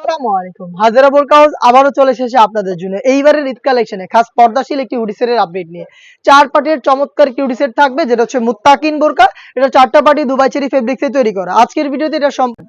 আসসালামু আলাইকুম। হাজারা বোরকা হাউস আবারও চলে এসেছে আপনাদের জন্য। এইবারের ঈদ কালেকশনে খাস পর্দাশীল একটি হুডি সেটের আপডেট নিয়ে। ৪ পার্টের চমৎকার একটি হুডি সেট থাকবে যেটা হচ্ছে মুত্তাকিন বোরকা। এটা ৪ টা পার্টি দুবাই চেরি ফেব্রিক্সে তৈরি করা। আজকের ভিডিওতে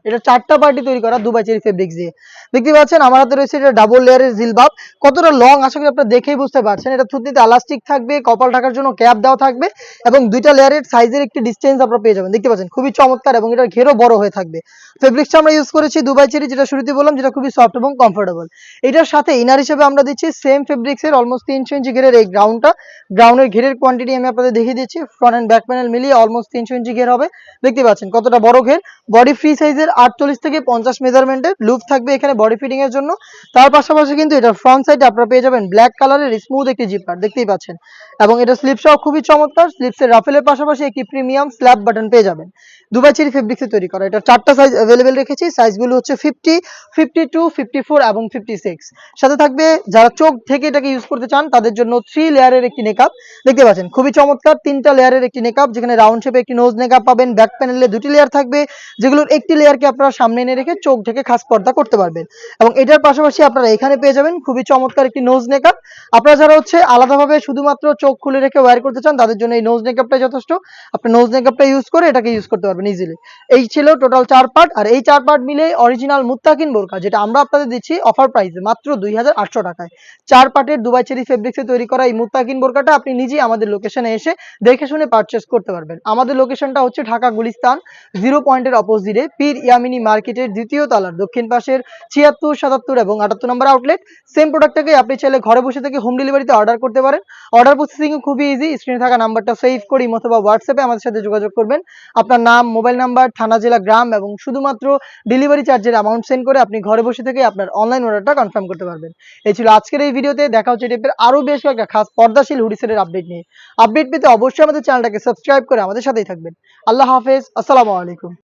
এটা ৪ টা পার্টি তৈরি করা দুবাই চেরি ফেব্রিক্স দিয়ে। দেখতে পাচ্ছেন আমার হাতে রয়েছে এটা ডাবল লেয়ারের জিলবাব। কতটা লং আশা করি আপনারা দেখেই বুঝতে পারছেন। এটা থুতনিতে এলাস্টিক থাকবে, কপাল ঢাকার জন্য ক্যাপ দেওয়া থাকবে এবং ২ টা লেয়ারের সাইজের একটি ডিসটেন্স আপনারা পেয়ে যাবেন। দেখতে পাচ্ছেন খুবই চমৎকার এবং এটার ঘেরও বড় হয়ে থাকবে। ফেব্রিক্সটা আমরা ইউজ করেছি দুবাই চেরি, যেটা শুরুতে বললাম, যেটা খুবই সফট এবং কমফোর্টেবল। এটার সাথে ইনার হিসেবে আমরা দিচ্ছি সেম ফেব্রিক্সের অলমোস্ট ৩০০ ইঞ্চি ঘেরের এই গ্রাউন্ডের ঘেরের কোয়ান্টিটি আমি আপনাদের দেখিয়ে দিচ্ছি। ফ্রন্ট অ্যান্ড ব্যাক প্যানেল মিলিয়ে অলমোস্ট ৩০০ ইঞ্চি ঘের হবে। দেখতে পাচ্ছেন কতটা বড় ঘের। বডি ফ্রি সাইজের ৪৮ থেকে ৫০ মেজারমেন্টের লুপ থাকবে এখানে বডি ফিটিং এর জন্য। তার পাশাপাশি কিন্তু এটা ফ্রন্ট সাইডে আপনারা পেয়ে যাবেন ব্ল্যাক কালারের স্মুথ একটি জিপার, দেখতেই পাচ্ছেন। এবং এটা স্লিপসটাও খুবই চমৎকার। স্লিপসের রাফেলের পাশাপাশি একটি প্রিমিয়াম স্ল্যাব বাটন পেয়ে যাবেন। দুবাই চেরি ফেব্রিক্সে তৈরি করা। এটা ৪টা সাইজ अवेलेबल রেখেছি। সাইজগুলো হচ্ছে 50, 52, 54 এবং 56। সাথে থাকবে যারা চোখ থেকে এটাকে ইউজ করতে চান তাদের জন্য 3 লেয়ারের একটি নেকআপ। দেখতে পাচ্ছেন খুবই চমৎকার 3টা লেয়ারের একটি নেকআপ, যেখানে রাউন্ড শেপে একটি নোজ নেকআপ পাবেন। ব্যাক প্যানেলে 2টি লেয়ার থাকবে, যেগুলোর একটি লেয়ারকে আপনারা সামনে এনে রেখে চোখ ঢেকে খাস পর্দা করতে পারবেন। এবং এটার পাশাপাশি আপনারা এখানে পেয়ে যাবেন খুবই চমৎকার একটি নোজ নেকআপ। আপনারা যারা হচ্ছে আলাদাভাবে শুধুমাত্র চোখ খুলে রেখে ওয়্যার করতে চান তাদের জন্য এই নোজ নেকআপটাই যথেষ্ট। আপনি নোজ নেকআপটা ইউজ করে এটাকে ইউজ করতে পারবেন ইজিলি। এই ছিল টোটাল 4 পার্ট। আর এই 4 পার্ট মিলে অরিজিনাল মুত্তাকিন বোরকা, যেটা আমরা আপনাদের দিচ্ছি অফার প্রাইসে মাত্র ২৮০০ টাকায়। 4 পার্টের দুবাই চেরি ফেব্রিক্সে তৈরি করা এই মুত্তাকিন বোরকাটা আপনি নিজেই আমাদের লোকেশনে এসে দেখে শুনে পারচেজ করতে পারবেন। আমাদের লোকেশনটা হচ্ছে ঢাকা গুলিস্তান 0 পয়েন্টের অপোজিটে পীর ইয়ামিনী মার্কেটের ২য় তলার দক্ষিণ পাশের ৭৬, ৭৭ এবং ৭৮ নম্বর আউটলেট। সেম প্রোডাক্টটাকে আপনি চাইলে ঘরে বসে থেকে হোম ডেলিভারিতে অর্ডার করতে পারেন। অর্ডার প্রসেসিং খুবই ইজি। স্ক্রিনে থাকা নাম্বারটা সেভ করে ইমো অথবা হোয়াটসঅ্যাপে আমাদের সাথে যোগাযোগ করবেন। আপনার নাম, মোবাইল নাম্বার, থানা, জেলা, গ্রাম এবং শুধুমাত্র ডেলিভারি চার্জের অ্যামাউন্ট সেন্ড করে আপনি ঘরে বসে থেকে আপনার অনলাইন অর্ডারটা কনফার্ম করতে পারবেন। এই ছিল আজকের এই ভিডিওতে। দেখা হচ্ছে টাইপের আরো বেশ কয়েকটা খাস পর্দাশীল হুডি সেটের আপডেট নিয়ে। আপডেট পেতে অবশ্যই আমাদের চ্যানেলটাকে সাবস্ক্রাইব করে আমাদের সাথেই থাকবেন। আল্লাহ হাফেজ, আসসালামু আলাইকুম।